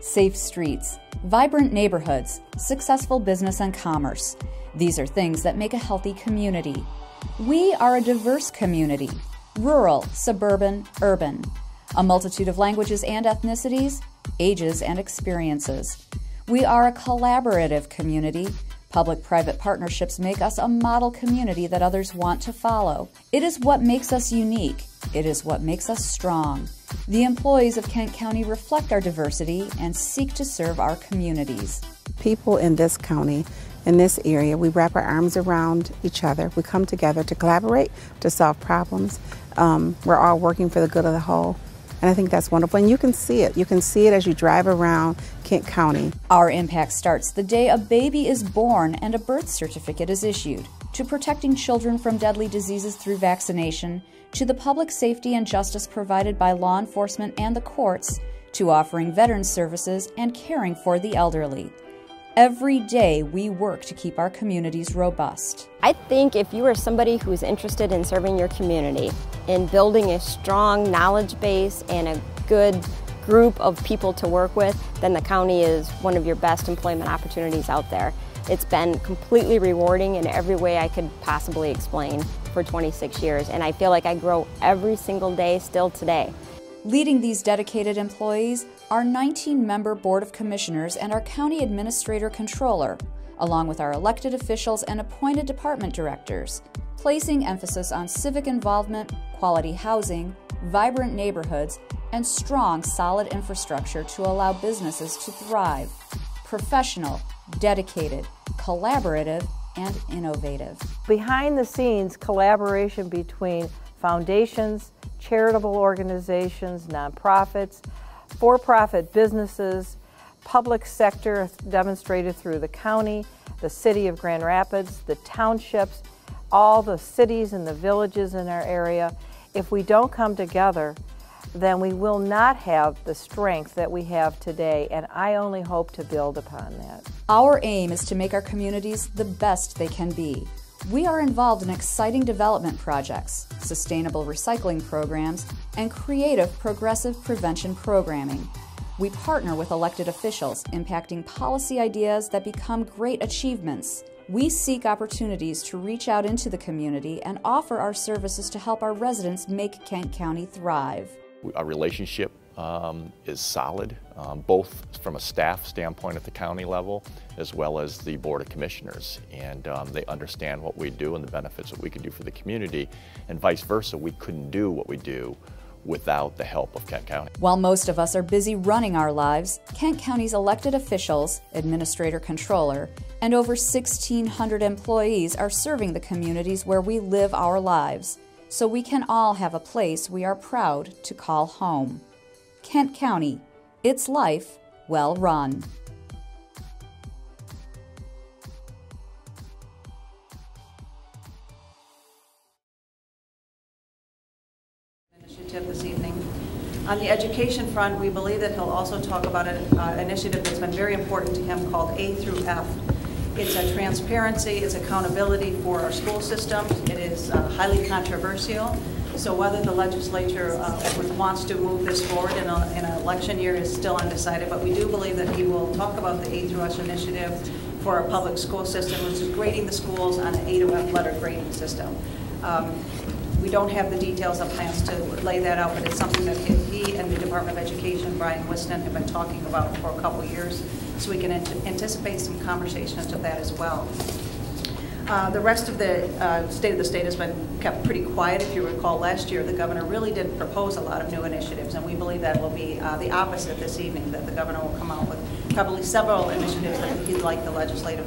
safe streets, vibrant neighborhoods, successful business and commerce. These are things that make a healthy community. We are a diverse community, rural, suburban, urban, a multitude of languages and ethnicities, ages and experiences. We are a collaborative community. Public-private partnerships make us a model community that others want to follow. It is what makes us unique. It is what makes us strong. The employees of Kent County reflect our diversity and seek to serve our communities. People in this county, in this area, we wrap our arms around each other. We come together to collaborate, to solve problems. We're all working for the good of the whole. And I think that's wonderful. And you can see it. You can see it as you drive around Kent County. Our impact starts the day a baby is born and a birth certificate is issued, to protecting children from deadly diseases through vaccination, to the public safety and justice provided by law enforcement and the courts, to offering veterans services and caring for the elderly. Every day we work to keep our communities robust. I think if you are somebody who's interested in serving your community, in building a strong knowledge base and a good group of people to work with, then the county is one of your best employment opportunities out there. It's been completely rewarding in every way I could possibly explain for 26 years, and I feel like I grow every single day still today. Leading these dedicated employees are 19-member Board of Commissioners and our County Administrator Controller, along with our elected officials and appointed department directors, placing emphasis on civic involvement, quality housing, vibrant neighborhoods, and strong, solid infrastructure to allow businesses to thrive. Professional, dedicated, collaborative, and innovative. Behind the scenes, collaboration between foundations, charitable organizations, nonprofits, for-profit businesses, public sector demonstrated through the county, the city of Grand Rapids, the townships, all the cities and the villages in our area. If we don't come together, then we will not have the strength that we have today, and I only hope to build upon that. Our aim is to make our communities the best they can be. We are involved in exciting development projects, sustainable recycling programs, and creative progressive prevention programming. We partner with elected officials, impacting policy ideas that become great achievements. We seek opportunities to reach out into the community and offer our services to help our residents make Kent County thrive. Our relationship is solid, both from a staff standpoint at the county level as well as the Board of Commissioners, and they understand what we do and the benefits that we can do for the community, and vice versa. We couldn't do what we do without the help of Kent County. While most of us are busy running our lives, Kent County's elected officials, administrator controller, and over 1,600 employees are serving the communities where we live our lives, so we can all have a place we are proud to call home. Kent County, its life well run. Initiative this evening. On the education front, we believe that he'll also talk about an initiative that's been very important to him called A through F. It's a transparency, it's accountability for our school systems. It is highly controversial. So whether the legislature wants to move this forward in an election year is still undecided, but we do believe that he will talk about the A through S initiative for our public school system, which is grading the schools on an A to F letter grading system. We don't have the details of plans to lay that out, but it's something that he and the Department of Education, Brian Wiston, have been talking about for a couple years, so we can anticipate some conversations of that as well. The rest of the state of the state has been kept pretty quiet. If you recall, last year the governor really didn't propose a lot of new initiatives, and we believe that will be the opposite this evening, that the governor will come out with probably several initiatives that he'd like the legislature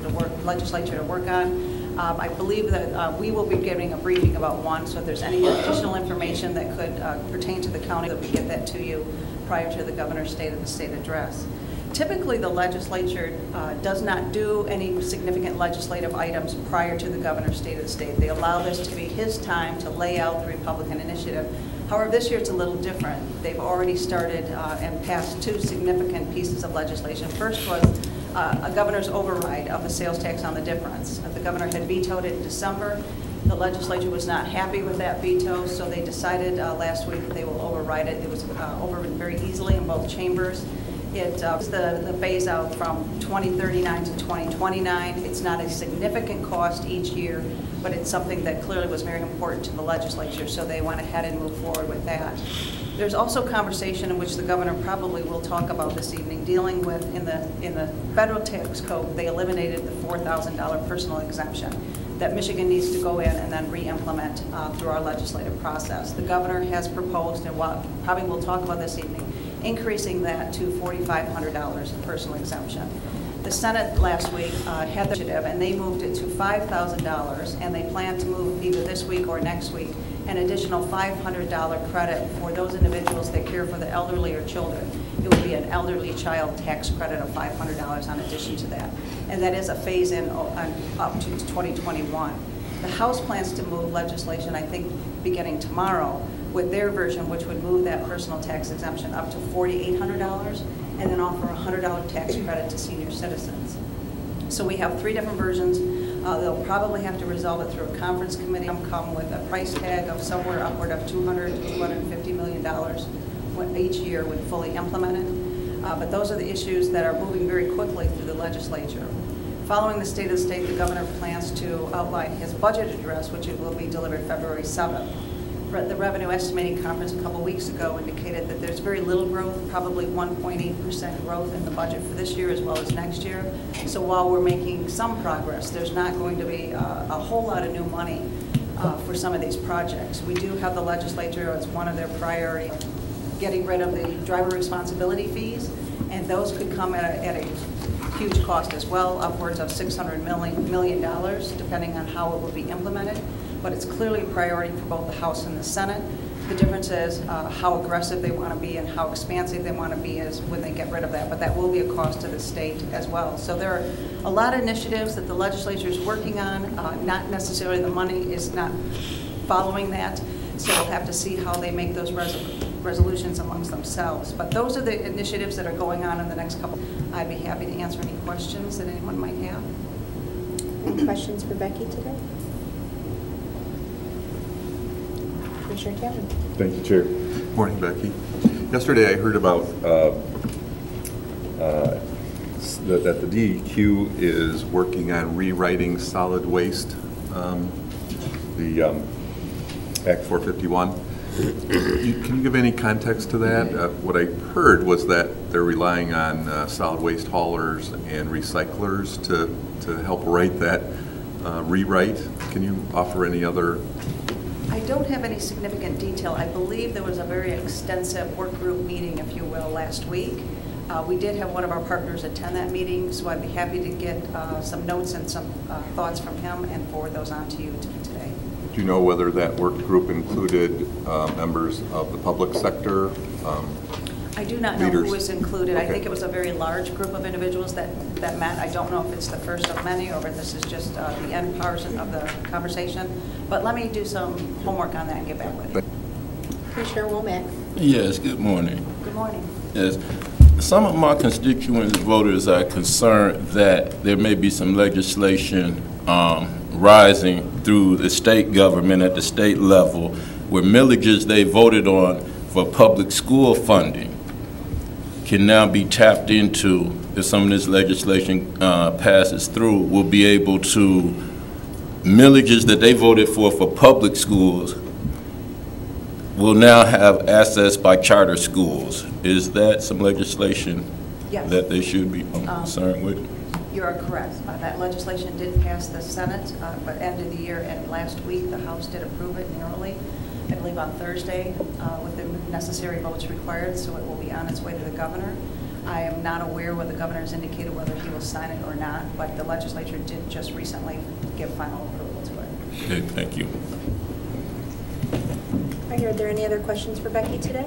to work on. I believe that we will be giving a briefing about one, so if there's any additional information that could pertain to the county, that we get that to you prior to the governor's State of the State address. Typically, the legislature does not do any significant legislative items prior to the governor's State of the State. They allow this to be his time to lay out the Republican initiative. However, this year it's a little different. They've already started and passed two significant pieces of legislation. First was a governor's override of the sales tax on the difference. The governor had vetoed it in December. The legislature was not happy with that veto, so they decided last week that they will override it. It was overridden very easily in both chambers. It's the phase out from 2039 to 2029. It's not a significant cost each year, but it's something that clearly was very important to the legislature, so they went ahead and moved forward with that. There's also conversation in which the governor probably will talk about this evening, dealing with in the federal tax code, they eliminated the $4,000 personal exemption that Michigan needs to go in and then re-implement through our legislative process. The governor has proposed, and probably we'll talk about this evening, increasing that to $4,500 personal exemption. The Senate last week had the initiative, and they moved it to $5,000, and they plan to move either this week or next week an additional $500 credit for those individuals that care for the elderly or children. It would be an elderly child tax credit of $500 in addition to that. And that is a phase-in up to 2021. The House plans to move legislation, I think, beginning tomorrow, with their version, which would move that personal tax exemption up to $4,800 and then offer a $100 tax credit to senior citizens. So we have 3 different versions. They'll probably have to resolve it through a conference committee, come with a price tag of somewhere upward of $200 to $250 million each year when fully implemented. But those are the issues that are moving very quickly through the legislature. Following the State of the State, the governor plans to outline his budget address, which will be delivered February 7th. The Revenue Estimating Conference a couple weeks ago indicated that there's very little growth, probably 1.8% growth in the budget for this year as well as next year. So while we're making some progress, there's not going to be a whole lot of new money for some of these projects. We do have the legislature as one of their priorities getting rid of the driver responsibility fees, and those could come at a huge cost as well, upwards of $600 million, depending on how it will be implemented. But it's clearly a priority for both the House and the Senate. The difference is how aggressive they want to be and how expansive they want to be is when they get rid of that. But that will be a cost to the state as well. So there are a lot of initiatives that the legislature is working on. Not necessarily the money is not following that. So we'll have to see how they make those resolutions amongst themselves. But those are the initiatives that are going on in the next couple. I'd be happy to answer any questions that anyone might have. Any questions for Becky today? Commissioner Kevin. Thank you, Chair. Morning, Becky. Yesterday I heard about that the DEQ is working on rewriting solid waste, the Act 451. Can you give any context to that? What I heard was that they're relying on solid waste haulers and recyclers to help write that rewrite. Can you offer any other? I don't have any significant detail. I believe there was a very extensive work group meeting, if you will, last week. We did have one of our partners attend that meeting, so I'd be happy to get some notes and some thoughts from him and forward those on to you today. Do you know whether that work group included members of the public sector? I do not know leaders? who was included. Okay. I think it was a very large group of individuals that met. I don't know if it's the first of many or if this is just the end portion of the conversation. But let me do some homework on that and get back with you. Commissioner Womack. Yes, good morning. Good morning. Yes. Some of my constituents voters are concerned that there may be some legislation rising through the state government at the state level where millages they voted on for public school funding can now be tapped into. If some of this legislation passes through, will be able to, millages that they voted for public schools will now have access by charter schools. Is that some legislation that they should be concerned with? You are correct. That legislation did pass the Senate, but end of the year and last week the House did approve it narrowly, I believe on Thursday, with the necessary votes required, so it will be on its way to the governor. I am not aware what the governor has indicated whether he will sign it or not, but the legislature did just recently give final approval to it. Okay, thank you. All right, are there any other questions for Becky today?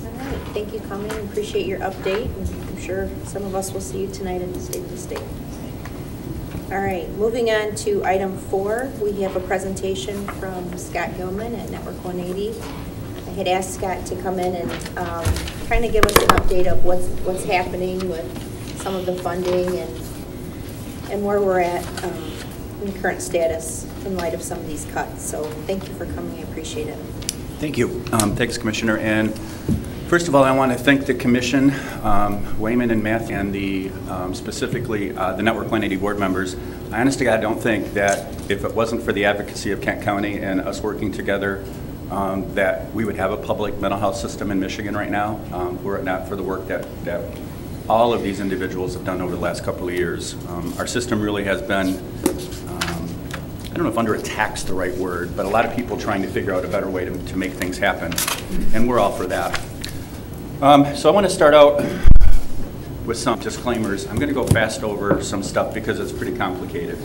All right, thank you for coming. Appreciate your update. I'm sure some of us will see you tonight at the State of the State. All right, moving on to item 4, we have a presentation from Scott Gilman at Network 180. I had asked Scott to come in and kind of give us an update of what's happening with some of the funding and where we're at in the current status in light of some of these cuts. So thank you for coming. I appreciate it. Thank you. Thanks, Commissioner. And First of all, I want to thank the Commission, Wayman and Matthew, and the specifically the Network 180 board members. I honestly, I don't think that if it wasn't for the advocacy of Kent County and us working together, that we would have a public mental health system in Michigan right now, were it not for the work that all of these individuals have done over the last couple of years. Our system really has been, I don't know if under attack's the right word, but a lot of people trying to figure out a better way to make things happen, and we're all for that. So I want to start out with some disclaimers. I'm going to go fast over some stuff because it's pretty complicated.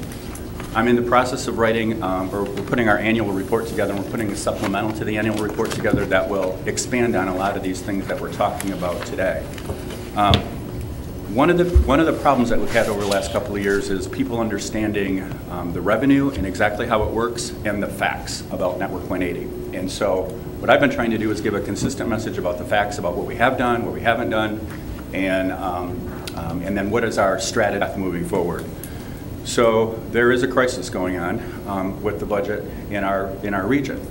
I'm in the process of writing, or we're putting our annual report together, and we're putting a supplemental to the annual report together that will expand on a lot of these things that we're talking about today. One of the problems that we've had over the last couple of years is people understanding the revenue and exactly how it works and the facts about Network 180. And so what I've been trying to do is give a consistent message about the facts about what we have done, what we haven't done, and then what is our strategy moving forward. So there is a crisis going on with the budget in our region.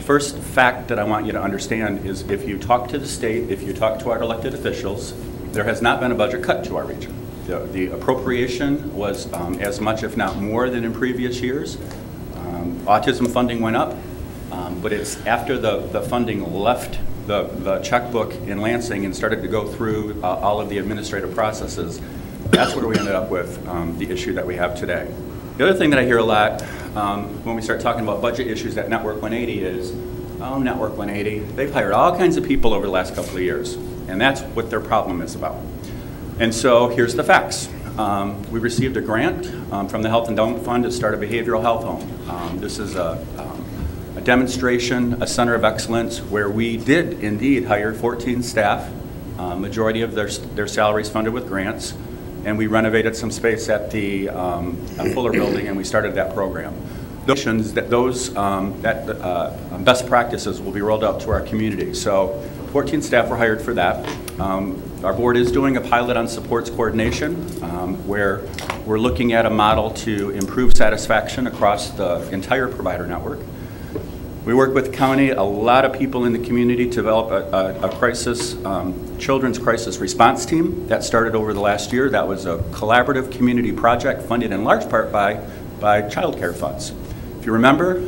First fact that I want you to understand is if you talk to the state, if you talk to our elected officials, there has not been a budget cut to our region. The appropriation was as much, if not more, than in previous years. Autism funding went up, but it's after the funding left the checkbook in Lansing and started to go through all of the administrative processes. That's where we ended up with the issue that we have today. The other thing that I hear a lot when we start talking about budget issues at Network 180 is, oh, Network 180, they've hired all kinds of people over the last couple of years. And that's what their problem is about. And so here's the facts. We received a grant from the Health Endowment Fund to start a behavioral health home. This is a demonstration, a center of excellence, where we did indeed hire 14 staff, majority of their salaries funded with grants, and we renovated some space at the Fuller building, and we started that program. Those best practices will be rolled out to our community. So 14 staff were hired for that. Our board is doing a pilot on supports coordination where we're looking at a model to improve satisfaction across the entire provider network. We work with the county, a lot of people in the community to develop a children's crisis response team that started over the last year. That was a collaborative community project funded in large part by child care funds. If you remember,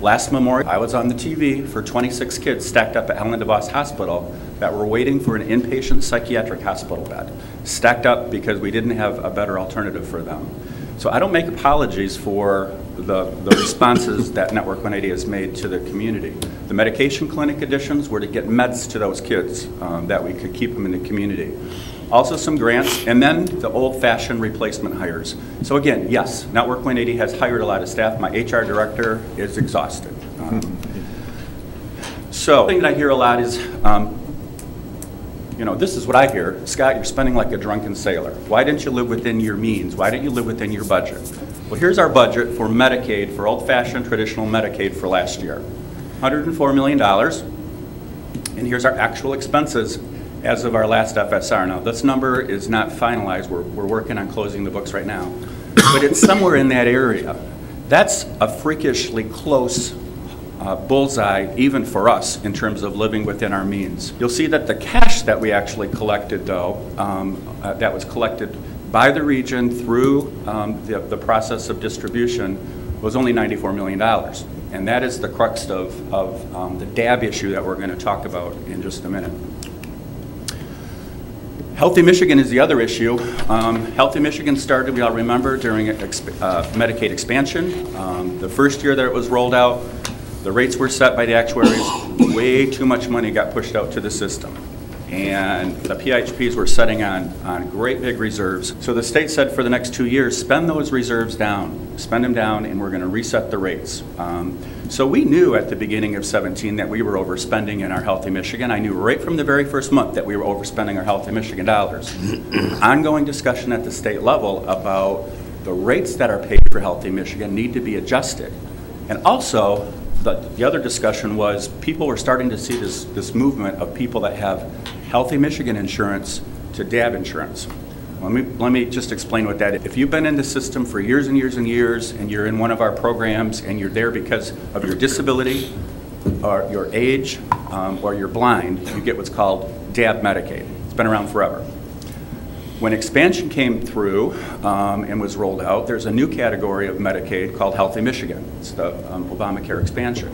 last Memorial, I was on the TV for 26 kids stacked up at Helen DeVos Hospital that were waiting for an inpatient psychiatric hospital bed, stacked up because we didn't have a better alternative for them. So I don't make apologies for the responses that Network 180 has made to the community. The medication clinic additions were to get meds to those kids that we could keep them in the community. Also some grants, and then the old-fashioned replacement hires. So again, yes, Network 180 has hired a lot of staff. My HR director is exhausted. So the thing that I hear a lot is, you know, this is what I hear. Scott, you're spending like a drunken sailor. Why didn't you live within your means? Why didn't you live within your budget? Well, here's our budget for Medicaid, for old-fashioned traditional Medicaid for last year. $104 million. And here's our actual expenses as of our last FSR. Now, this number is not finalized. We're working on closing the books right now. But it's somewhere in that area. That's a freakishly close bullseye, even for us, in terms of living within our means. You'll see that the cash that we actually collected, though, that was collected by the region through the process of distribution was only $94 million. And that is the crux of the DAB issue that we're going to talk about in just a minute. Healthy Michigan is the other issue. Healthy Michigan started, we all remember, during Medicaid expansion. The first year that it was rolled out, the rates were set by the actuaries. Way too much money got pushed out to the system. And the PHPs were setting on great big reserves. So the state said for the next 2 years, spend those reserves down, spend them down, and we're going to reset the rates. So we knew at the beginning of 17 that we were overspending in our Healthy Michigan. I knew right from the very first month that we were overspending our Healthy Michigan dollars. Ongoing discussion at the state level about the rates that are paid for Healthy Michigan need to be adjusted. And also, the other discussion was people were starting to see this movement of people that have Healthy Michigan insurance to DAB insurance. Let me just explain what that is. If you've been in the system for years and years and years, and you're in one of our programs, and you're there because of your disability, or your age or you're blind, you get what's called DAB Medicaid. It's been around forever. When expansion came through and was rolled out, there's a new category of Medicaid called Healthy Michigan. It's the Obamacare expansion.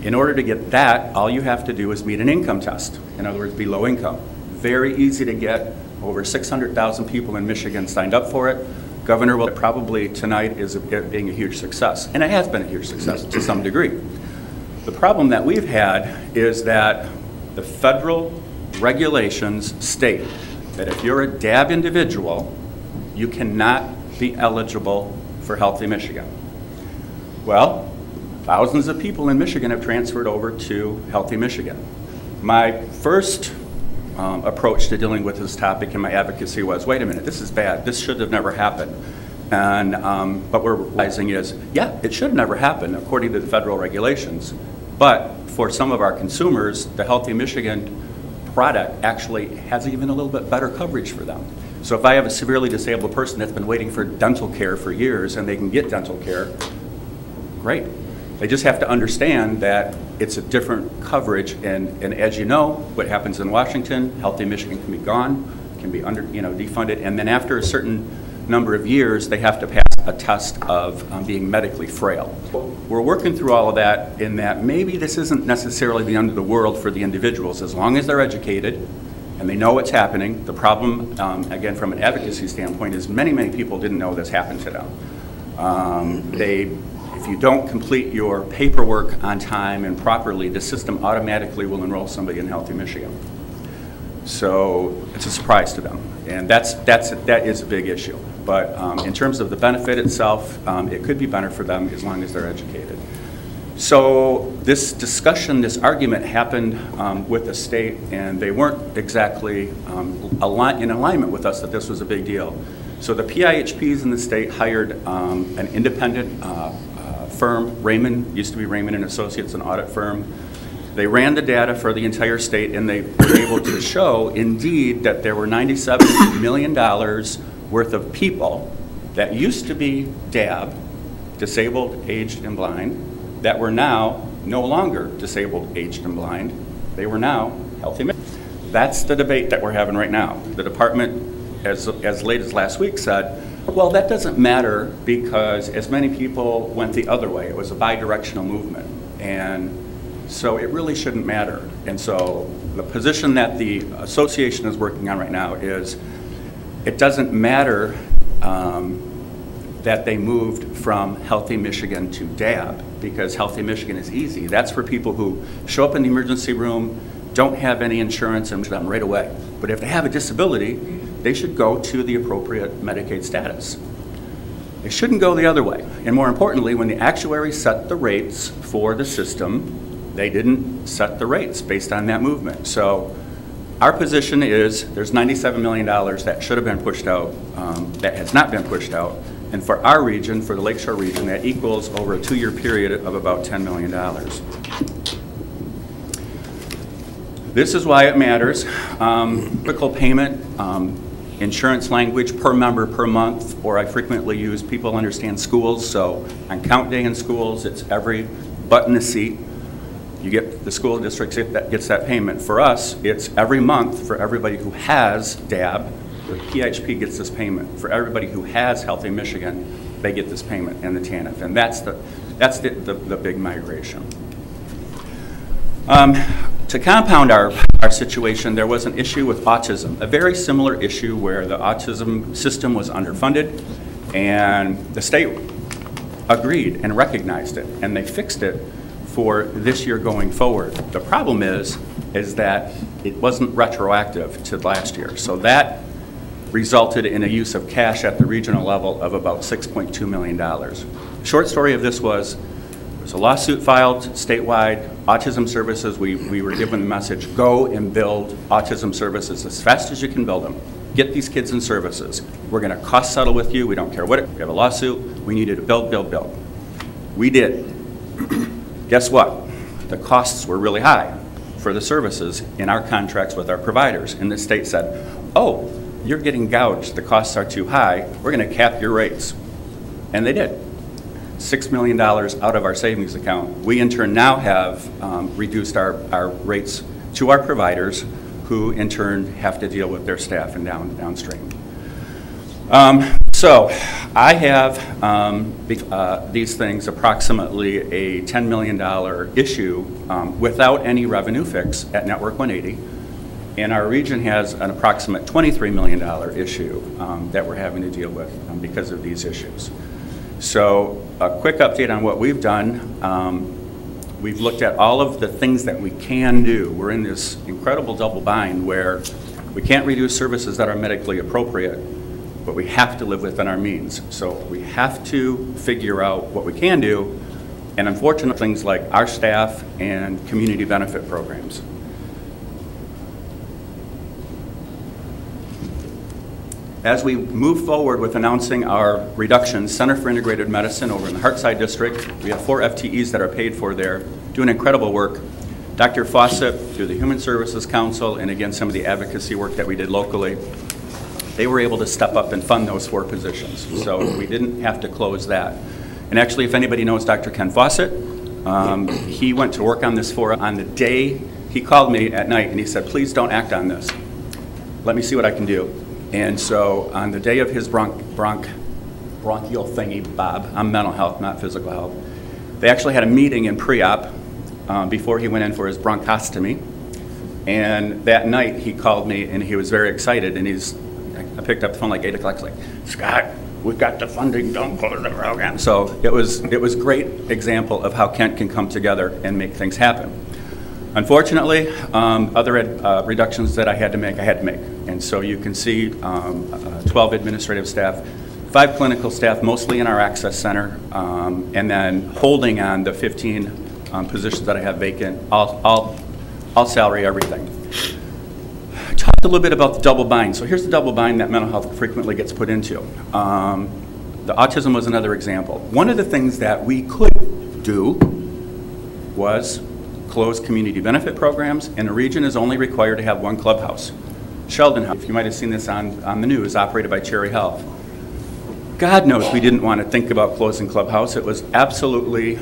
In order to get that, all you have to do is meet an income test. In other words, be low income. Very easy to get. Over 600,000 people in Michigan signed up for it. Governor will probably tonight is being a huge success, and it has been a huge success to some degree. The problem that we've had is that the federal regulations state that if you're a DAB individual, you cannot be eligible for Healthy Michigan. Well, thousands of people in Michigan have transferred over to Healthy Michigan. My first approach to dealing with this topic in my advocacy was, wait a minute, this is bad. This should have never happened. And what we're realizing is, yeah, it should never happen according to the federal regulations. But for some of our consumers, the Healthy Michigan product actually has even a little bit better coverage for them. So if I have a severely disabled person that's been waiting for dental care for years and they can get dental care, great. They just have to understand that it's a different coverage, and as you know, what happens in Washington, Healthy Michigan can be gone, can be defunded, and then after a certain number of years, they have to pass a test of being medically frail. We're working through all of that in that maybe this isn't necessarily the end of the world for the individuals, as long as they're educated and they know what's happening. The problem, again, from an advocacy standpoint, is many, many people didn't know this happened to them. If you don't complete your paperwork on time and properly, the system automatically will enroll somebody in Healthy Michigan. So it's a surprise to them, and that is a big issue. But in terms of the benefit itself, it could be better for them as long as they're educated. So this discussion, this argument happened with the state, and they weren't exactly in alignment with us that this was a big deal. So the PIHPs in the state hired an independent firm, Raymond, used to be Raymond and Associates, an audit firm. They ran the data for the entire state, and they were able to show, indeed, that there were $97 million worth of people that used to be DAB, disabled, aged, and blind, that were now no longer disabled, aged, and blind. They were now Healthy. That's the debate that we're having right now. The department, as late as last week, said, well, that doesn't matter because as many people went the other way. It was a bi-directional movement. And so it really shouldn't matter. And so the position that the association is working on right now is it doesn't matter that they moved from Healthy Michigan to DAB, because Healthy Michigan is easy. That's for people who show up in the emergency room, don't have any insurance, and them right away. But if they have a disability, they should go to the appropriate Medicaid status. They shouldn't go the other way. And more importantly, when the actuaries set the rates for the system, they didn't set the rates based on that movement. So our position is there's $97 million that should have been pushed out, that has not been pushed out. And for our region, for the Lakeshore region, that equals over a 2-year period of about $10 million. This is why it matters. Typical payment, insurance language per member per month, or I frequently use people understand schools, so on count day in schools, it's every butt in the seat. You get the school district that gets that payment. For us, it's every month for everybody who has DAB. The PHP gets this payment. For everybody who has Healthy Michigan, they get this payment and the TANF, and that's the big migration. To compound our situation, there was an issue with autism, a very similar issue where the autism system was underfunded, and the state agreed and recognized it, and they fixed it for this year going forward. The problem is that it wasn't retroactive to last year, so that resulted in a use of cash at the regional level of about $6.2 million. The short story of this was, there was a lawsuit filed statewide, autism services, we were given the message, go and build autism services as fast as you can build them. Get these kids in services. We're gonna cost settle with you, we don't care what, we have a lawsuit, we need you to build, build, build. We did. Guess what? The costs were really high for the services in our contracts with our providers, and the state said, oh, you're getting gouged, the costs are too high, we're gonna cap your rates. And they did. $6 million out of our savings account. We in turn now have reduced our rates to our providers, who in turn have to deal with their staff and downstream. So I have these things, approximately a $10 million issue without any revenue fix at Network 180. And our region has an approximate $23 million issue that we're having to deal with because of these issues. So a quick update on what we've done. We've looked at all of the things that we can do. We're in this incredible double bind where we can't reduce services that are medically appropriate, but we have to live within our means. So we have to figure out what we can do, and unfortunately things like our staff and community benefit programs. As we move forward with announcing our reductions, Center for Integrated Medicine over in the Hartside District, we have 4 FTEs that are paid for there, doing incredible work. Dr. Fawcett, through the Human Services Council, and again, some of the advocacy work that we did locally, they were able to step up and fund those 4 positions. So we didn't have to close that. And actually, if anybody knows Dr. Ken Fawcett, he went to work on this on the day he called me at night and he said, please don't act on this. Let me see what I can do. And so on the day of his bronchial thingy, Bob, I'm mental health, not physical health, they actually had a meeting in pre-op before he went in for his bronchostomy. And that night he called me and he was very excited, and I picked up the phone like 8 o'clock, like, Scott, we've got the funding, don't close the program. So it was a great example of how Kent can come together and make things happen. Unfortunately, other reductions that I had to make. And so you can see 12 administrative staff, 5 clinical staff, mostly in our access center, and then holding on the 15 positions that I have vacant, all salary, everything. I talked a little bit about the double bind. So here's the double bind that mental health frequently gets put into. The autism was another example. One of the things that we could do was close community benefit programs, and a region is only required to have 1 clubhouse. Sheldon Health, you might have seen this on the news, operated by Cherry Health. God knows we didn't want to think about closing clubhouse. It was absolutely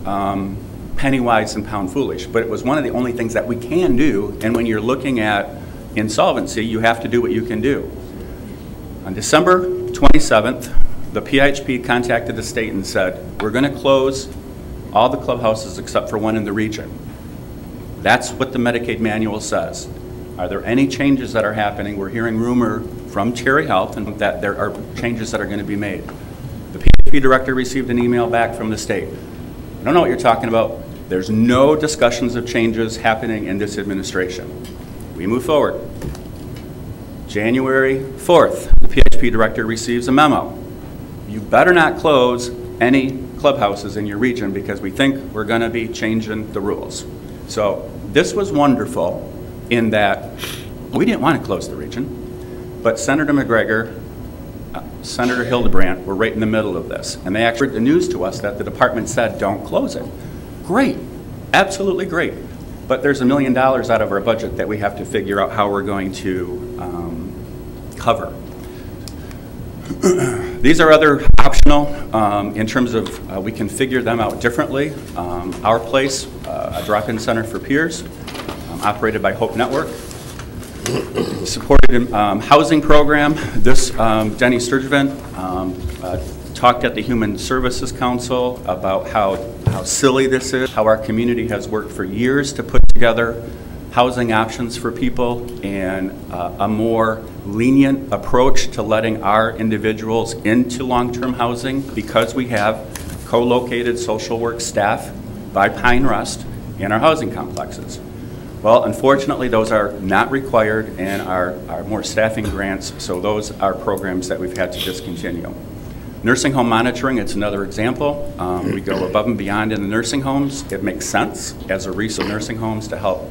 penny wise and pound foolish, but it was one of the only things that we can do, and when you're looking at insolvency, you have to do what you can do. On December 27th, the PHP contacted the state and said, we're going to close all the clubhouses except for 1 in the region. That's what the Medicaid manual says. Are there any changes that are happening? We're hearing rumor from Cherry Health and that there are changes that are going to be made. The PHP director received an email back from the state. I don't know what you're talking about. There's no discussions of changes happening in this administration. We move forward. January 4th, the PHP director receives a memo. You better not close any clubhouses in your region because we think we're going to be changing the rules. So this was wonderful in that we didn't want to close the region, but Senator McGregor, Senator Hildebrandt were right in the middle of this, and they actually brought the news to us that the department said don't close it. Great, absolutely great, but there's $1 million out of our budget that we have to figure out how we're going to cover. These are other optional in terms of we can figure them out differently. Our Place, a drop-in center for peers, operated by Hope Network. Supported housing program. This, Denny Sturgevant talked at the Human Services Council about how silly this is, how our community has worked for years to put together housing options for people and a more lenient approach to letting our individuals into long-term housing because we have co-located social work staff by Pine Rest in our housing complexes. Well, unfortunately, those are not required and are more staffing grants, so those are programs that we've had to discontinue. Nursing home monitoring, it's another example. We go above and beyond in the nursing homes. It makes sense as a resource nursing homes to help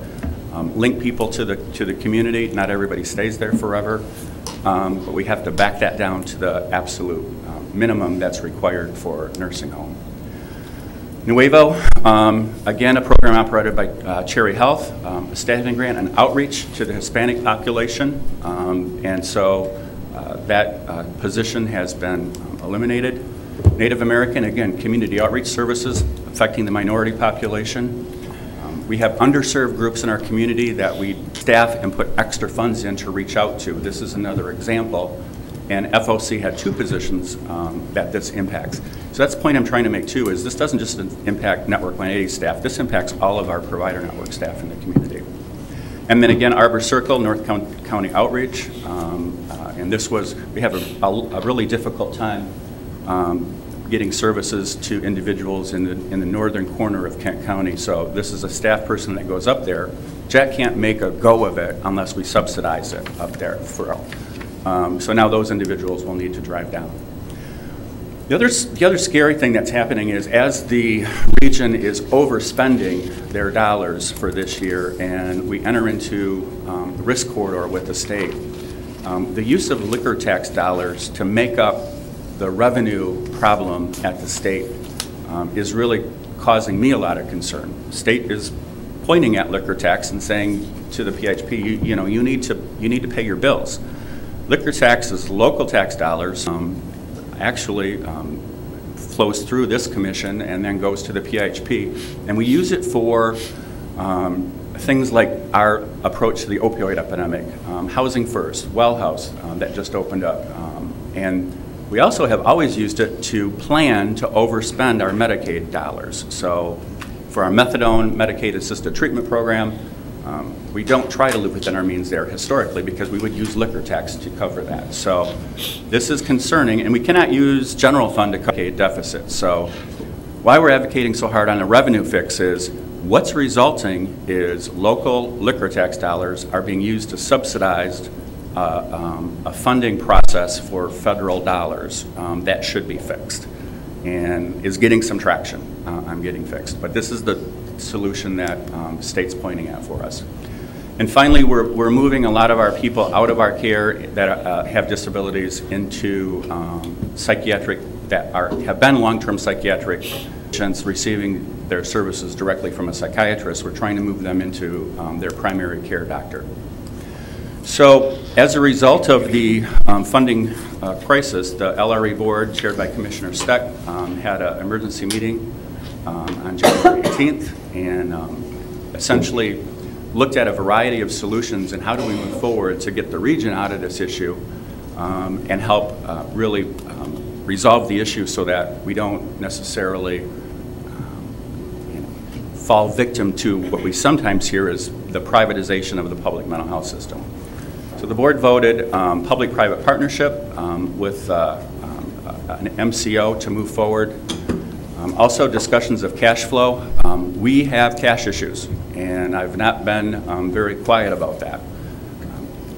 link people to the community. Not everybody stays there forever, but we have to back that down to the absolute minimum that's required for nursing home. Nuevo, again, a program operated by Cherry Health, a staffing grant and outreach to the Hispanic population, and so that position has been eliminated. Native American, again, community outreach services affecting the minority population. We have underserved groups in our community that we staff and put extra funds in to reach out to. This is another example. And FOC had 2 positions that this impacts. So that's the point I'm trying to make too, is this doesn't just impact Network 180 staff, this impacts all of our provider network staff in the community. And then again, Arbor Circle, North County Outreach, and this was, we have a really difficult time getting services to individuals in the northern corner of Kent County. So this is a staff person that goes up there. Jack can't make a go of it unless we subsidize it up there for so now those individuals will need to drive down. The other scary thing that's happening is as the region is overspending their dollars for this year and we enter into the risk corridor with the state, the use of liquor tax dollars to make up the revenue problem at the state is really causing me a lot of concern. The state is pointing at liquor tax and saying to the PHP, you need to pay your bills. Liquor tax is local tax dollars, actually flows through this commission and then goes to the PHP. And we use it for things like our approach to the opioid epidemic, Housing First, Well House that just opened up. And we also have always used it to plan to overspend our Medicaid dollars. So for our methadone Medicaid assisted treatment program, we don't try to live within our means there historically because we would use liquor tax to cover that. So this is concerning, and we cannot use general fund to cover Medicaid deficits. So why we're advocating so hard on a revenue fix is what's resulting is local liquor tax dollars are being used to subsidize a funding process for federal dollars that should be fixed and is getting some traction on getting fixed. But this is the solution that the state's pointing at for us. And finally, we're moving a lot of our people out of our care that have disabilities into psychiatric, that have been long-term psychiatric patients receiving their services directly from a psychiatrist. We're trying to move them into their primary care doctor. So as a result of the funding crisis, the LRE board, chaired by Commissioner Steck, had an emergency meeting on January 18th and essentially looked at a variety of solutions and how do we move forward to get the region out of this issue and help really resolve the issue so that we don't necessarily fall victim to what we sometimes hear is the privatization of the public mental health system. So the board voted public-private partnership with an MCO to move forward. Also discussions of cash flow. We have cash issues, and I've not been very quiet about that.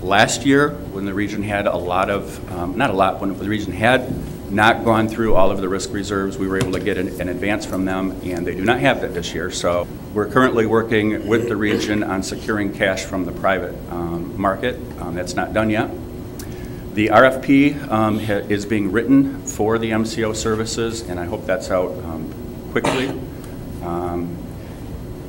Last year, when the region had a lot of, not a lot, when the region had not gone through all of the risk reserves, we were able to get an advance from them, and they do not have that this year. So we're currently working with the region on securing cash from the private market. That's not done yet. The RFP is being written for the MCO services, and I hope that's out quickly.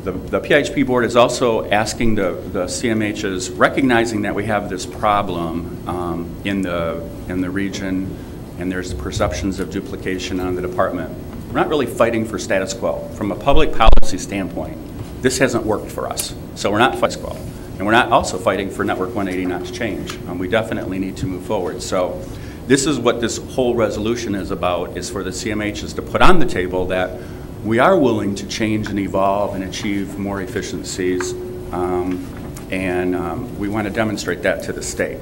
The PHP board is also asking the CMHs, recognizing that we have this problem in the region, and there's perceptions of duplication on the department. We're not really fighting for status quo. From a public policy standpoint, this hasn't worked for us, so we're not fighting status quo. And we're not also fighting for Network 180 not to change. We definitely need to move forward. So this is what this whole resolution is about, is for the CMHs to put on the table that we are willing to change and evolve and achieve more efficiencies, and we want to demonstrate that to the state.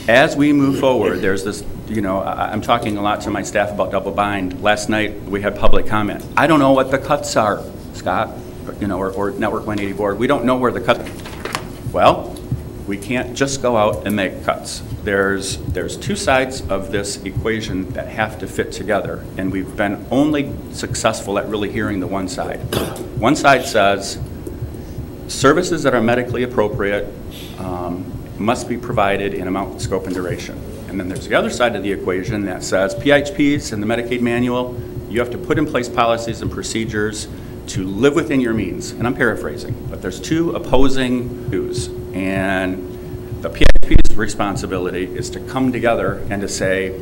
As we move forward, there's this, I'm talking a lot to my staff about double bind. Last night we had public comment. I don't know what the cuts are, Scott, or Network 180 board. We don't know where the cuts are. Well, we can't just go out and make cuts. There's two sides of this equation that have to fit together, and we've been only successful at really hearing the one side. One side says services that are medically appropriate must be provided in amount, scope, and duration. And then there's the other side of the equation that says PHPs in the Medicaid manual, you have to put in place policies and procedures to live within your means. And I'm paraphrasing, but there's two opposing views. And the PHP's responsibility is to come together and to say,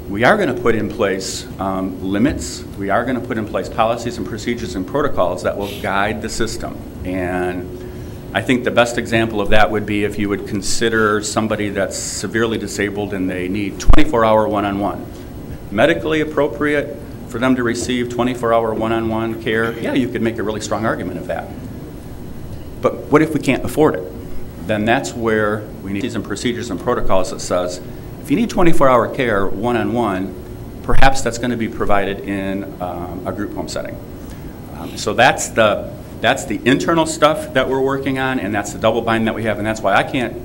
We are going to put in place limits. We are going to put in place policies and procedures and protocols that will guide the system. And I think the best example of that would be if you would consider somebody that's severely disabled and they need 24-hour one-on-one. Medically appropriate for them to receive 24-hour one-on-one care, yeah, you could make a really strong argument of that. But what if we can't afford it? Then that's where we need some procedures and protocols that says, if you need 24-hour care one-on-one, perhaps that's going to be provided in a group home setting. So that's the internal stuff that we're working on, and that's the double bind that we have, and that's why I can't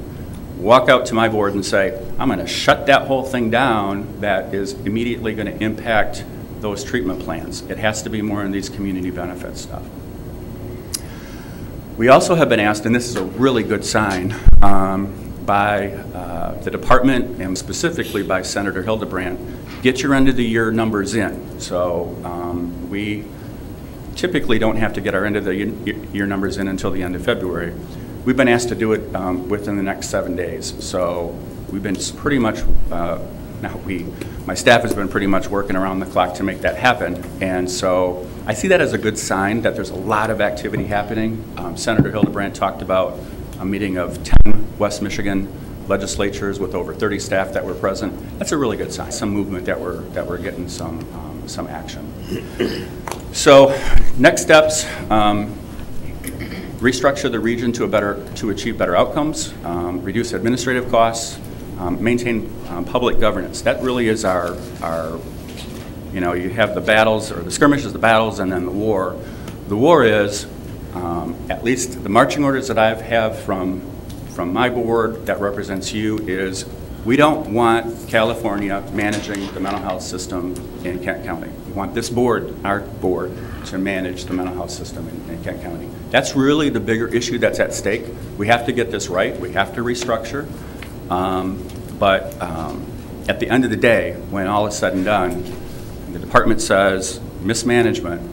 walk out to my board and say, I'm going to shut that whole thing down that is immediately going to impact those treatment plans. It has to be more in these community benefit stuff. We also have been asked, and this is a really good sign, by the department and specifically by Senator Hildebrand, get your end of the year numbers in. So we typically don't have to get our end of the year numbers in until the end of February. We've been asked to do it within the next 7 days. So we've been pretty much, my staff has been pretty much working around the clock to make that happen. And so I see that as a good sign that there's a lot of activity happening. Senator Hildebrand talked about a meeting of 10 West Michigan legislatures with over 30 staff that were present. That's a really good sign. Some movement that we're getting some action. So next steps, restructure the region to achieve better outcomes, reduce administrative costs, maintain public governance. That really is our, you have the battles, or the skirmishes, the battles, and then the war. The war is, at least the marching orders that I have from my board that represents you is, we don't want California managing the mental health system in Kent County. We want this board, our board, to manage the mental health system in Kent County. That's really the bigger issue that's at stake. We have to get this right. We have to restructure. But at the end of the day, when all is said and done, the department says mismanagement,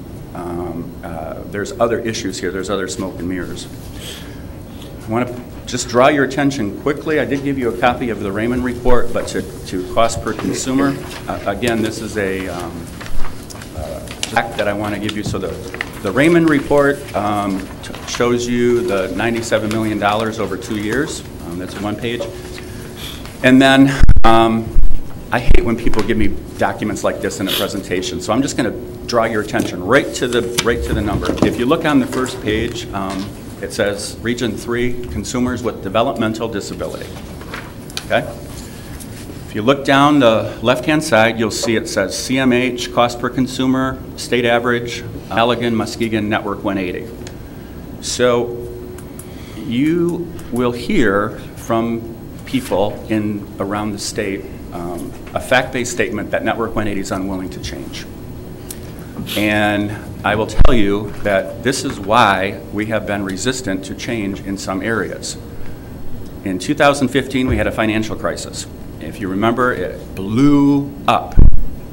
there's other issues here. There's other smoke and mirrors. I want to just draw your attention quickly. I did give you a copy of the Raymond report, but to cost per consumer. Again, this is a fact that I want to give you. So the Raymond report shows you the $97 million over 2 years. That's one page. And then I hate when people give me documents like this in a presentation, so I'm just going to draw your attention right to the number. If you look on the first page, it says Region 3, consumers with developmental disability. Okay? If you look down the left-hand side, you'll see it says CMH, cost per consumer, state average, Allegan, Muskegon, Network 180. So you will hear from people around the state a fact-based statement that Network 180 is unwilling to change. And I will tell you that this is why we have been resistant to change in some areas. In 2015, we had a financial crisis. If you remember, it blew up,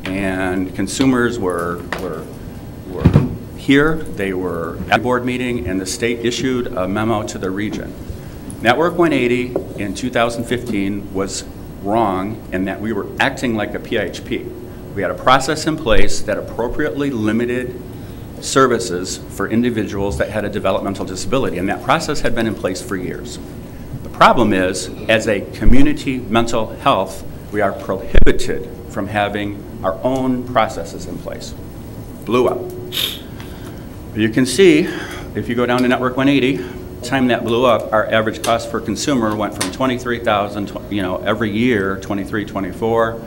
and consumers were here. They were at a board meeting, and the state issued a memo to the region. Network 180 in 2015 was wrong in that we were acting like a PHP. We had a process in place that appropriately limited services for individuals that had a developmental disability, and that process had been in place for years. The problem is, as a community mental health, we are prohibited from having our own processes in place. Blew up. You can see, if you go down to Network 180, the time that blew up, our average cost per consumer went from $23,000, every year, 23, 24.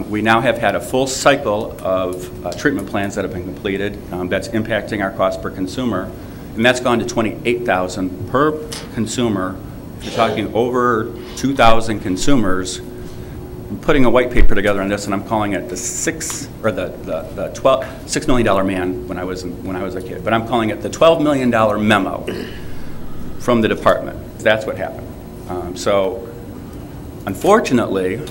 We now have had a full cycle of treatment plans that have been completed that's impacting our cost per consumer, and that's gone to $28,000 per consumer. If you're talking over 2,000 consumers, I'm putting a white paper together on this, and I'm calling it the $6 million man when I was a kid, but I'm calling it the $12 million memo from the department. That's what happened. So, unfortunately,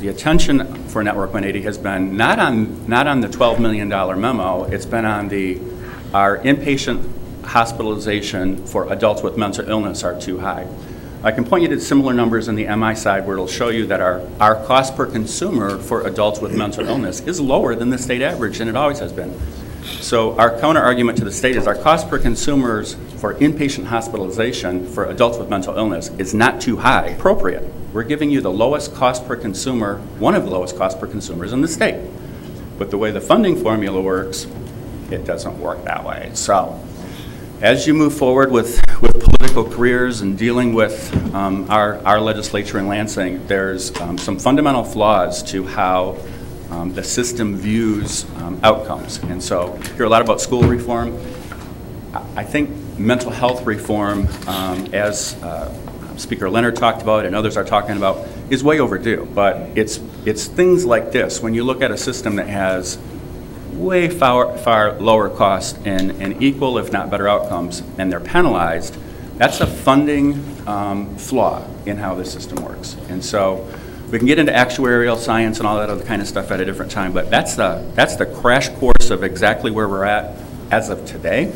the attention for Network 180 has been not on the $12 million memo. It's been on our inpatient hospitalization for adults with mental illness are too high. I can point you to similar numbers in the MI side where it'll show you that our cost per consumer for adults with mental illness is lower than the state average, and it always has been. So our counter argument to the state is our cost per consumers for inpatient hospitalization for adults with mental illness is not too high, appropriate. We're giving you the lowest cost per consumer, one of the lowest cost per consumers in the state. But the way the funding formula works, it doesn't work that way. So as you move forward with political careers and dealing with our legislature in Lansing, there's some fundamental flaws to how the system views outcomes. And so you hear a lot about school reform. I think mental health reform, as Speaker Leonard talked about and others are talking about, is way overdue. But it's things like this. When you look at a system that has way far lower cost and equal, if not better outcomes, and they're penalized, that's a funding flaw in how the system works. And so we can get into actuarial science and all that other kind of stuff at a different time, but that's the crash course of exactly where we're at as of today.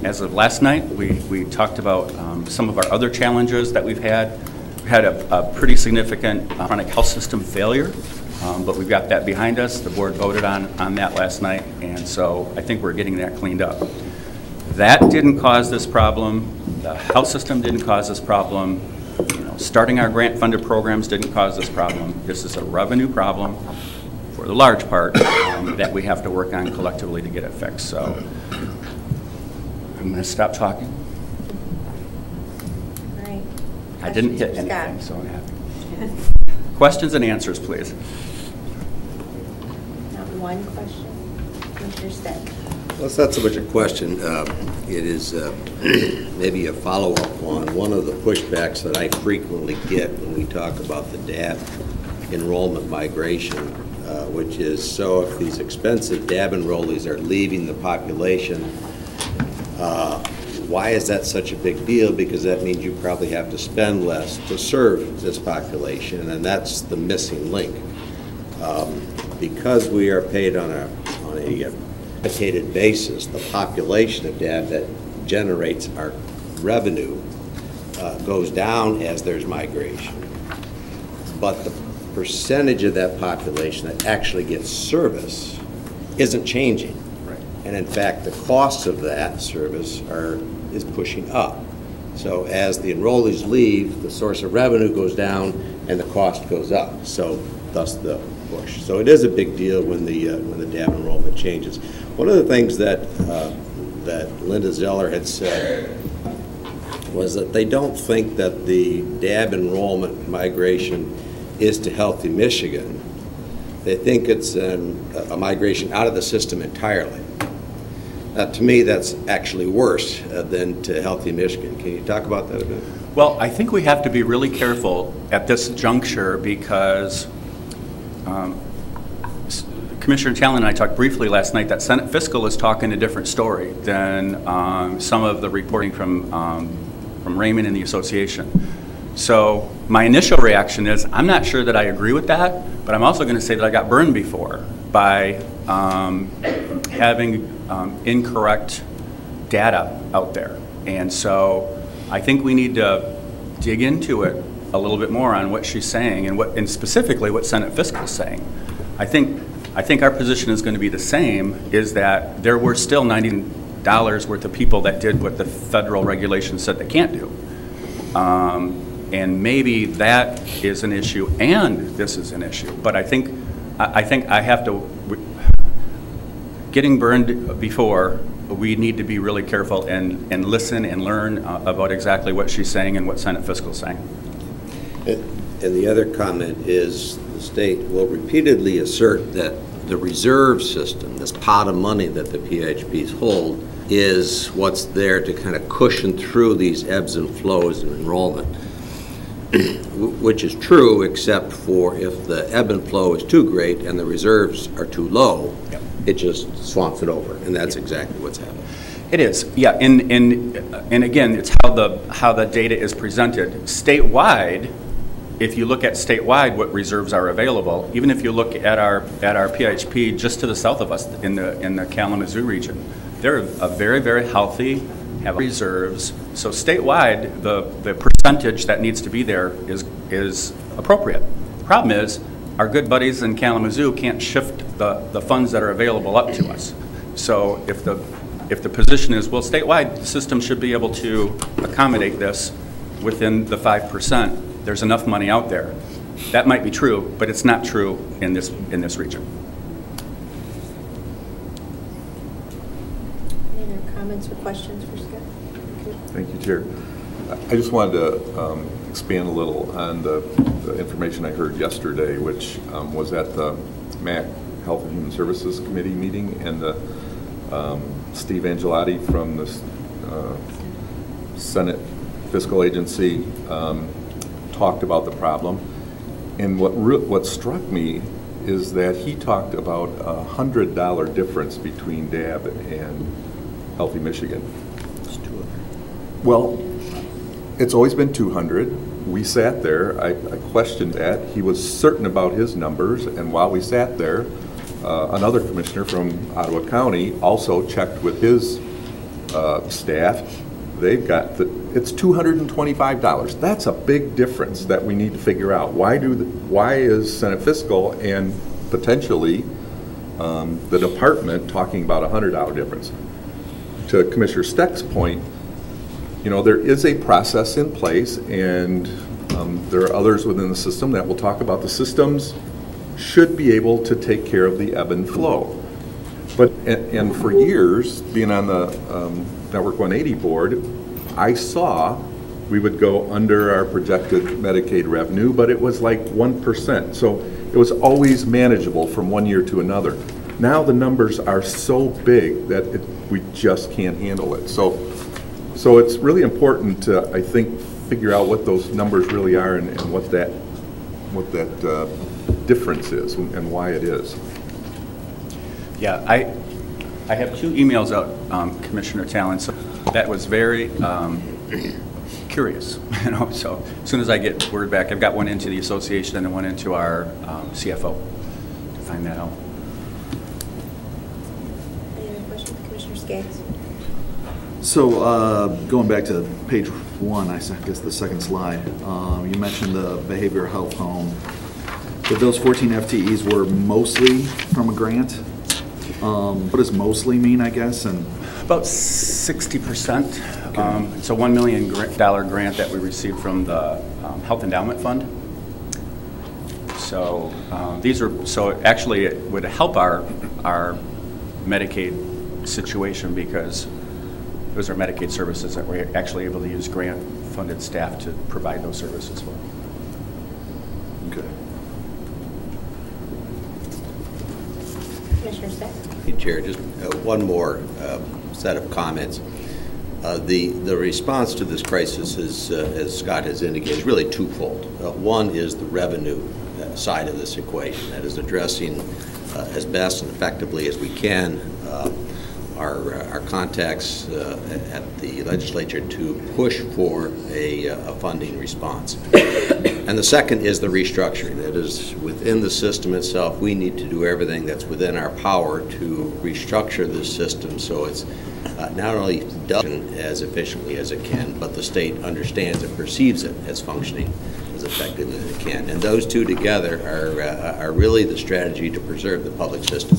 As of last night, we talked about some of our other challenges that we've had. We had a pretty significant chronic health system failure, but we've got that behind us. The board voted on that last night, and so I think we're getting that cleaned up. That didn't cause this problem. The health system didn't cause this problem. Starting our grant-funded programs didn't cause this problem. This is a revenue problem, for the large part, that we have to work on collectively to get it fixed. So I'm going to stop talking. All right. I didn't hit anything, so I'm happy. Questions and answers, please. Not one question. Commissioner Steck. Well, it's not so much a question. It is maybe a follow-up on one of the pushbacks that I frequently get when we talk about the DAB enrollment migration, which is, so if these expensive DAB enrollees are leaving the population, why is that such a big deal? Because that means you probably have to spend less to serve this population, and that's the missing link. Because we are paid on a allocated basis, the population of DAB that generates our revenue goes down as there's migration. But the percentage of that population that actually gets service isn't changing. Right. And in fact, the costs of that service is pushing up. So as the enrollees leave, the source of revenue goes down and the cost goes up. So thus the push. So it is a big deal when the DAB enrollment changes. One of the things that Linda Zeller had said was that they don't think that the DAB enrollment migration is to Healthy Michigan. They think it's a migration out of the system entirely. To me, that's actually worse than to Healthy Michigan. Can you talk about that a bit? Well, I think we have to be really careful at this juncture because Commissioner Talon and I talked briefly last night that Senate Fiscal is talking a different story than some of the reporting from Raymond and the association. So my initial reaction is I'm not sure that I agree with that, but I'm also going to say that I got burned before by having incorrect data out there. And so I think we need to dig into it a little bit more on what she's saying and specifically what Senate Fiscal is saying. I think our position is going to be the same, is that there were still $90 worth of people that did what the federal regulations said they can't do. And maybe that is an issue and this is an issue. But I think I have to, getting burned before, we need to be really careful and listen and learn about exactly what she's saying and what Senate Fiscal is saying. And the other comment is the state will repeatedly assert that the reserve system, this pot of money that the PHPs hold, is what's there to kind of cushion through these ebbs and flows in enrollment, which is true except for if the ebb and flow is too great and the reserves are too low, yep, it just swamps it over, and that's exactly what's happening. It is, yeah, and again, it's how the data is presented. Statewide, if you look at statewide what reserves are available, even if you look at our PHP just to the south of us in the Kalamazoo region, they're a very, very healthy have reserves. So statewide, the percentage that needs to be there is appropriate. The problem is, our good buddies in Kalamazoo can't shift the funds that are available up to us. So if the position is, well, statewide, the system should be able to accommodate this within the 5%, there's enough money out there. That might be true, but it's not true in this region. Any other comments or questions for Scott? Thank you, Chair. I just wanted to expand a little on the information I heard yesterday, which was at the MAC Health and Human Services Committee meeting, and the Steve Angelotti from the Senate Fiscal Agency talked about the problem. And what struck me is that he talked about a $100 difference between DAB and Healthy Michigan. It's 200. Well, it's always been 200. We sat there. I questioned that. He was certain about his numbers, and while we sat there, another commissioner from Ottawa County also checked with his staff. They've got it's $225. That's a big difference that we need to figure out. Why is Senate Fiscal and potentially the department talking about a $100 difference? To Commissioner Steck's point, you know, there is a process in place, and there are others within the system that will talk about the systems should be able to take care of the ebb and flow. But and for years, being on the Network 180 board, I saw we would go under our projected Medicaid revenue, but it was like 1%. So it was always manageable from one year to another. Now the numbers are so big that we just can't handle it. So it's really important to, I think, figure out what those numbers really are and what that difference is and why it is. Yeah, I have 2 emails out, Commissioner Talon, so that was very curious. You know, so as soon as I get word back, I've got one into the association and then one into our CFO to find that out. Any other questions, Commissioner Skaggs? So going back to page 1, I guess the second slide, you mentioned the behavioral health home. But those 14 FTEs were mostly from a grant. What does mostly mean, I guess? And about 60%. Okay. It's a $1 million grant that we received from the Health Endowment Fund. So actually it would help our Medicaid situation, because those are Medicaid services that we're actually able to use grant-funded staff to provide those services for. Okay. Commissioner Steck? Chair, just one more set of comments. The response to this crisis is, as Scott has indicated, is really twofold. One is the revenue side of this equation, that is addressing as best and effectively as we can our contacts at the legislature to push for a funding response. And the second is the restructuring. That is, within the system itself, we need to do everything that's within our power to restructure this system so it's not only done as efficiently as it can, but the state understands and perceives it as functioning as effectively as it can. And those two together are really the strategy to preserve the public system.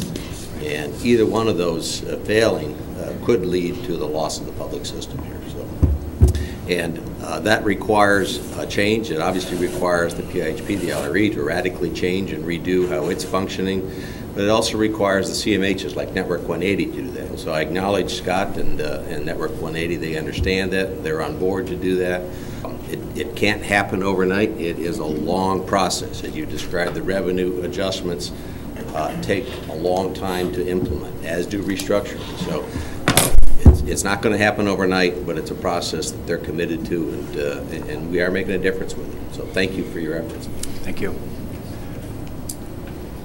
And either one of those failing could lead to the loss of the public system here. And that requires a change. It obviously requires the PIHP, the LRE, to radically change and redo how it's functioning. But it also requires the CMHs like Network 180 to do that. So I acknowledge Scott and Network 180. They understand that. They're on board to do that. It can't happen overnight. It is a long process. As you described, the revenue adjustments take a long time to implement, as do restructuring. So it's not going to happen overnight, but it's a process that they're committed to, and we are making a difference with it. So thank you for your efforts. Thank you.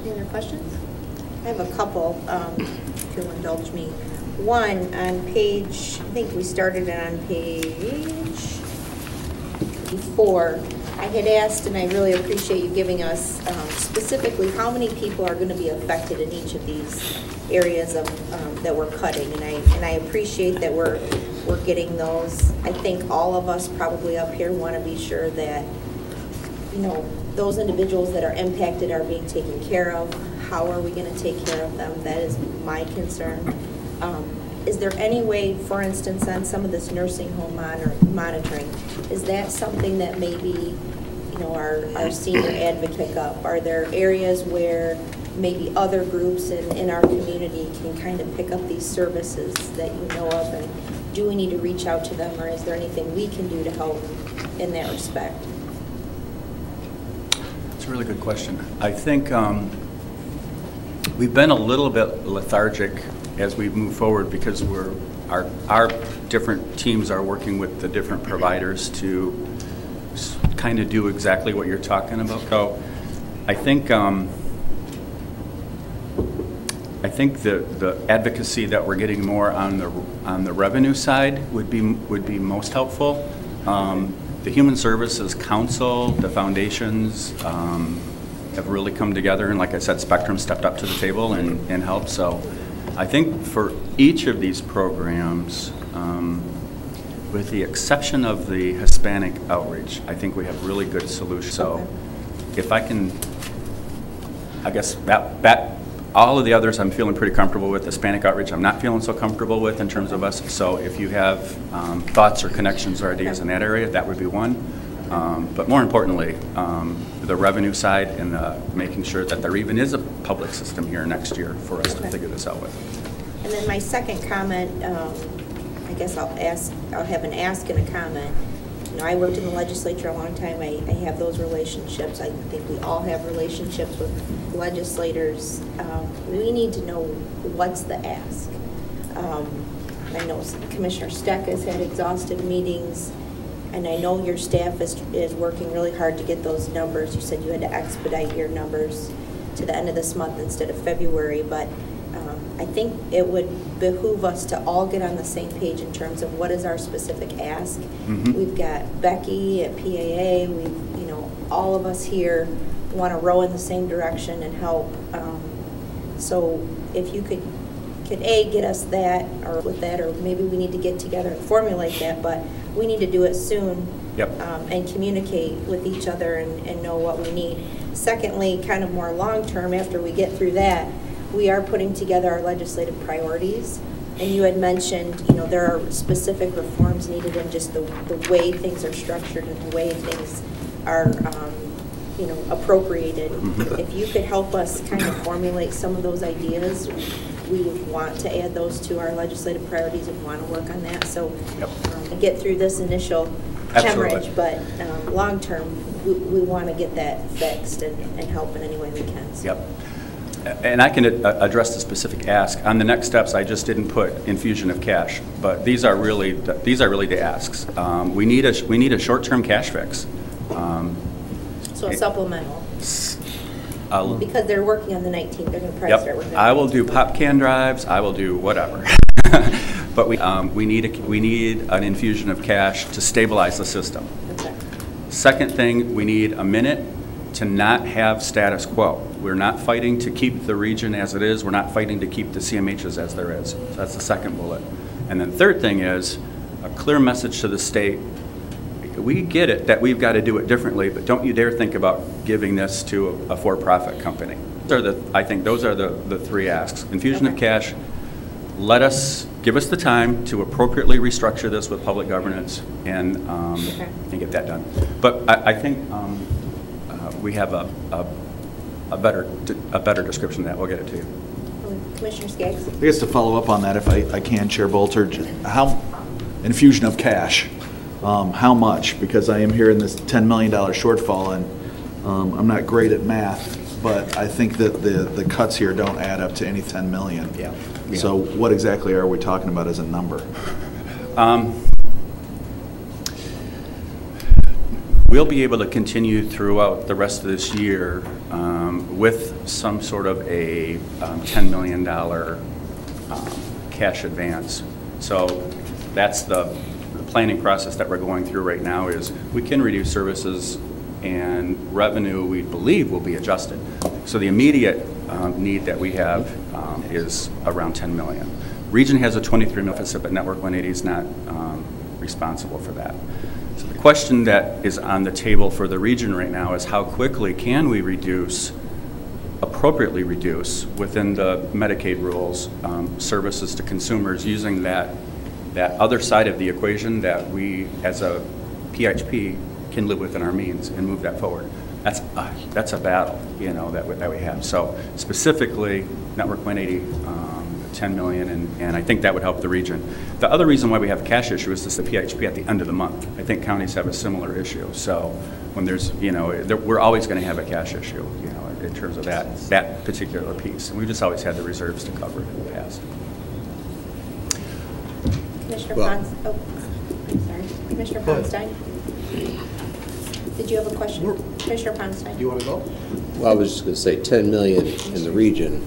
Any other questions? I have a couple, if you'll indulge me. One, on page, I think we started on page 4. I had asked, and I really appreciate you giving us specifically how many people are going to be affected in each of these areas of that we're cutting, and I appreciate that we're we're getting those. I think all of us probably up here want to be sure that, you know, those individuals that are impacted are being taken care of. How are we going to take care of them? That is my concern. Is there any way, for instance, on some of this nursing home monitoring, is that something that maybe, you know, our senior advocate up? Are there areas where maybe other groups in our community can kind of pick up these services that you know of, and do we need to reach out to them, or is there anything we can do to help in that respect? It's a really good question. I think we've been a little bit lethargic as we move forward because our different teams are working with the different providers to kind of do exactly what you're talking about. So I think the advocacy that we're getting more on the revenue side would be most helpful. The Human Services Council, the foundations have really come together, and like I said, Spectrum stepped up to the table and helped. So I think for each of these programs, with the exception of the Hispanic outreach, I think we have really good solutions. So if I can, I guess that all of the others I'm feeling pretty comfortable with. Hispanic outreach I'm not feeling so comfortable with in terms of us. So if you have thoughts or connections or ideas in that area, that would be one. But more importantly, the revenue side and making sure that there even is a public system here next year for us to figure this out with. And then my second comment, I guess I'll have an ask and a comment. You know, I worked in the legislature a long time. I have those relationships. I think we all have relationships with legislators. We need to know what's the ask. I know Commissioner Steck has had exhaustive meetings, and I know your staff is working really hard to get those numbers. You said you had to expedite your numbers to the end of this month instead of February, but I think it would behoove us to all get on the same page in terms of what is our specific ask. We've got Becky at PAA, you know, all of us here want to row in the same direction and help. So if you could A, get us that, or with that, or maybe we need to get together and formulate that, but we need to do it soon. And communicate with each other and know what we need. Secondly, kind of more long-term, after we get through that, we are putting together our legislative priorities. And you had mentioned, you know, there are specific reforms needed in just the way things are structured and the way things are, you know, appropriated. If you could help us kind of formulate some of those ideas, we would want to add those to our legislative priorities and want to work on that. So get through this initial hemorrhage, but long term, we want to get that fixed and help in any way we can. So. And I can address the specific ask. On the next steps, I just didn't put infusion of cash, but these are really the asks. We need a short-term cash fix. So a supplemental. Because they're working on the 19th, they're going to probably start working. I will do pop can drives. I will do whatever. But we need an infusion of cash to stabilize the system. Okay. Second thing, we need a minute to not have status quo. We're not fighting to keep the region as it is. We're not fighting to keep the CMHs as there is. So that's the second bullet. And then third thing is a clear message to the state. We get it that we've got to do it differently, but don't you dare think about giving this to a for-profit company. I think those are the three asks. Infusion of cash. Give us the time to appropriately restructure this with public governance and get that done. But I think we have a better description of that. We'll get it to you. Commissioner Skaggs. I guess to follow up on that, if I can, Chair Bolter, how infusion of cash, how much? Because I am hearing this $10 million shortfall, and I'm not great at math, but I think that the cuts here don't add up to any 10 million. Yeah. So what exactly are we talking about as a number? We'll be able to continue throughout the rest of this year with some sort of a $10 million cash advance. So that's the planning process that we're going through right now. Is we can reduce services and revenue, we believe, will be adjusted. So the immediate need that we have is around $10 million. Region has a 23 million deficit, but Network 180 is not responsible for that. So the question that is on the table for the region right now is how quickly can we appropriately reduce within the Medicaid rules services to consumers using that other side of the equation that we as a PHP can live within our means and move that forward. That's a battle, you know, that we have. So specifically, Network 180, 10 million, and I think that would help the region. The other reason why we have a cash issue is this the PHP at the end of the month. I think counties have a similar issue. So when there's, you know, we're always going to have a cash issue, you know, in terms of that particular piece. And we've just always had the reserves to cover it in the past. Commissioner Pons, I'm sorry. Commissioner Ponstein? Did you have a question? Commissioner Ponstein? Do you want to go? Well, I was just going to say 10 million in the region,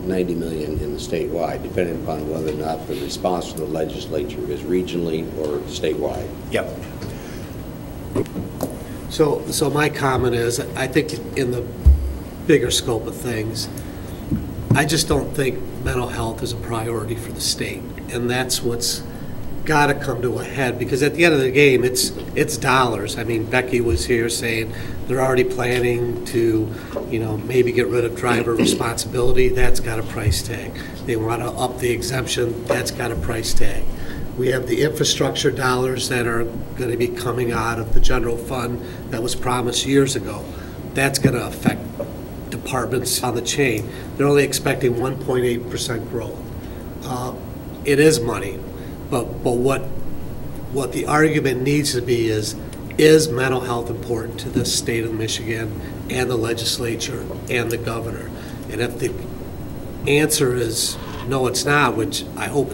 90 million in the statewide, depending upon whether or not the response to the legislature is regionally or statewide. Yep. So my comment is, I think in the bigger scope of things, I just don't think mental health is a priority for the state, and that's what's got to come to a head, because at the end of the game, it's dollars. I mean, Becky was here saying they're already planning to, you know, maybe get rid of driver responsibility. That's got a price tag. They want to up the exemption. That's got a price tag. We have the infrastructure dollars that are going to be coming out of the general fund that was promised years ago. That's going to affect departments on the chain. They're only expecting 1.8% growth. It is money. But what the argument needs to be is mental health important to the state of Michigan and the legislature and the governor? And if the answer is no, it's not, which I hope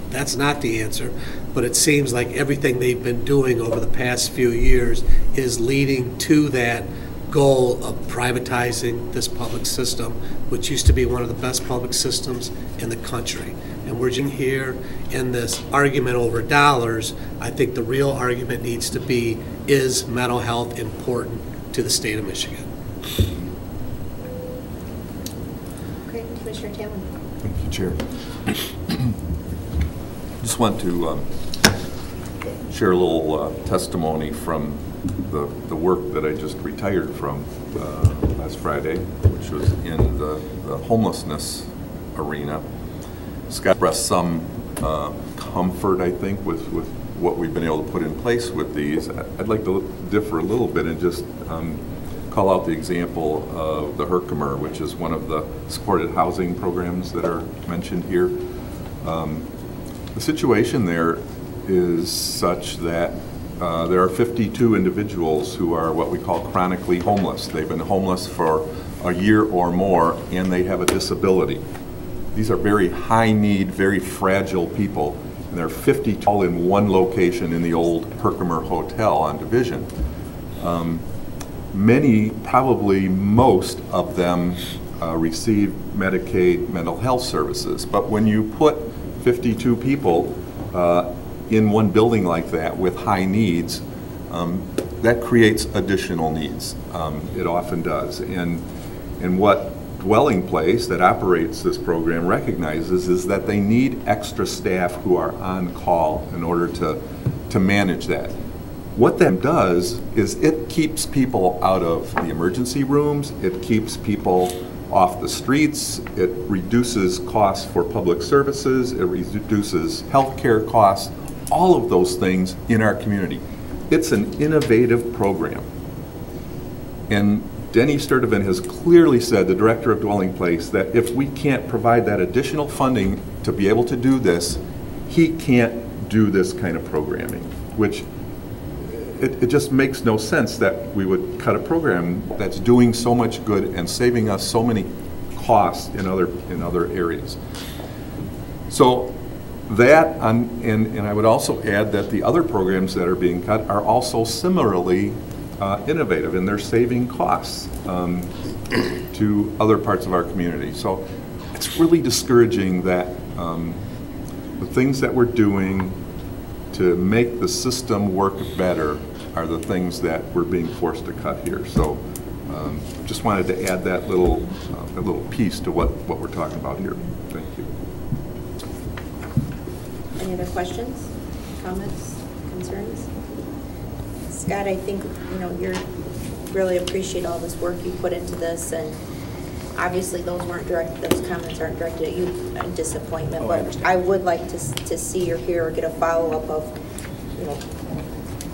that's not the answer, but it seems like everything they've been doing over the past few years is leading to that goal of privatizing this public system, which used to be one of the best public systems in the country. And we're here in this argument over dollars. I think the real argument needs to be, is mental health important to the state of Michigan? Great. Commissioner Talon. Thank you, Chair. Just want to share a little testimony from the work that I just retired from last Friday, which was in the homelessness arena. Scott expressed some comfort, I think, with what we've been able to put in place with these. I'd like to differ a little bit and just call out the example of the Herkimer, which is one of the supported housing programs that are mentioned here. The situation there is such that there are 52 individuals who are what we call chronically homeless. They've been homeless for a year or more, and they have a disability. These are very high need, very fragile people, and there are 50 all in one location in the old Herkimer Hotel on Division. Many, probably most of them receive Medicaid mental health services, but when you put 52 people in one building like that with high needs, that creates additional needs. It often does. And what Dwelling Place that operates this program recognizes is that they need extra staff who are on call in order to manage that. What that does is it keeps people out of the emergency rooms, it keeps people off the streets, it reduces costs for public services, it reduces healthcare costs, all of those things in our community. It's an innovative program. And Denny Sturdivant has clearly said, the director of Dwelling Place, that if we can't provide that additional funding to be able to do this, he can't do this kind of programming, which it just makes no sense that we would cut a program that's doing so much good and saving us so many costs in other areas. So that, and I would also add that the other programs that are being cut are also similarly innovative, and they're saving costs to other parts of our community. So it's really discouraging that the things that we're doing to make the system work better are the things that we're being forced to cut here. So just wanted to add that little piece to what we're talking about here. Thank you. Any other questions, comments, concerns? Scott, I think, you really appreciate all this work you put into this, and obviously those comments aren't directed at you in disappointment, but I would like to see or hear or get a follow-up of,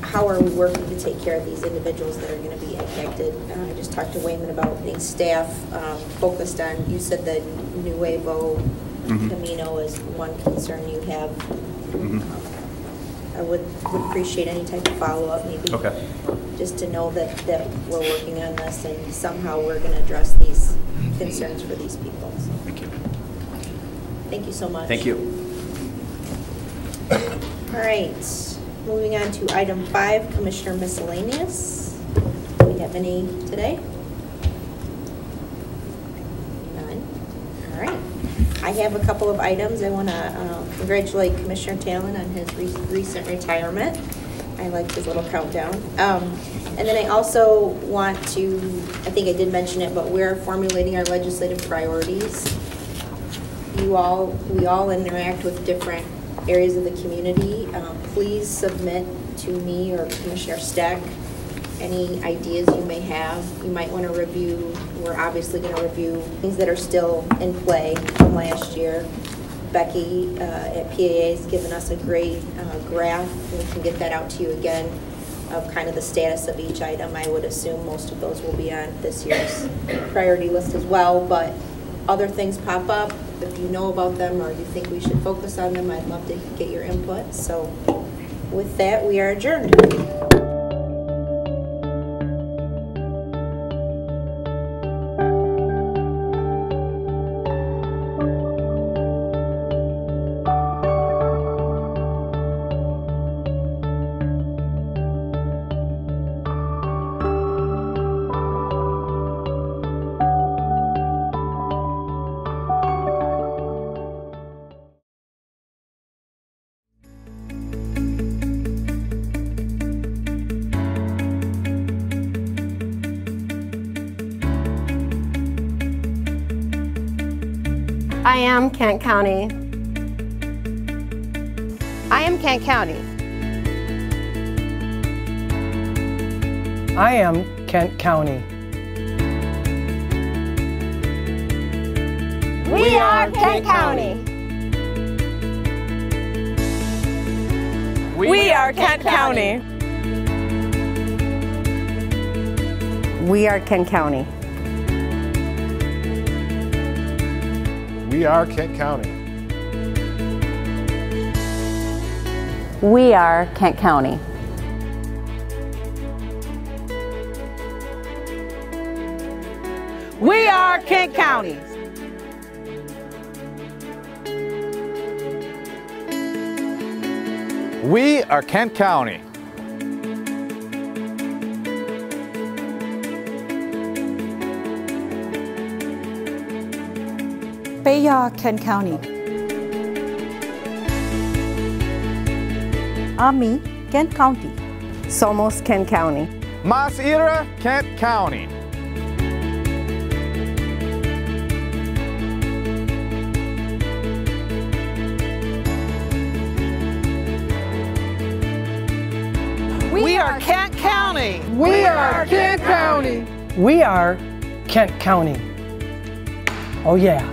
how are we working to take care of these individuals that are going to be impacted? I just talked to Wayman about being staff focused on, you said the Nuevo Camino is one concern you have. I would appreciate any type of follow-up, maybe, just to know that we're working on this and somehow we're going to address these concerns for these people. So. Thank you. Thank you so much. Thank you. All right, moving on to item 5, Commissioner Miscellaneous. Do we have any today? None. All right. I have a couple of items. I want to congratulate Commissioner Talon on his recent retirement. I liked his little countdown. And then I also want to, I think I did mention it, but we're formulating our legislative priorities. We all interact with different areas of the community. Please submit to me or Commissioner Steck any ideas you may have. You might want to review. We're obviously going to review things that are still in play from last year. Becky at PAA has given us a great graph, and we can get that out to you again, of kind of the status of each item. I would assume most of those will be on this year's priority list as well, but other things pop up. If you know about them or you think we should focus on them, I'd love to get your input. So with that, we are adjourned. I am Kent County. I am Kent County. I am Kent County. We are Kent County. We are Kent County. We are Kent County. We are Kent County. We are Kent County. We are Kent County. We are Kent County. Beya, Kent County. Ami, Kent County. Somos Kent County. Mas Ira, Kent County. We are Kent County. We are Kent County. We are Kent County. Oh yeah.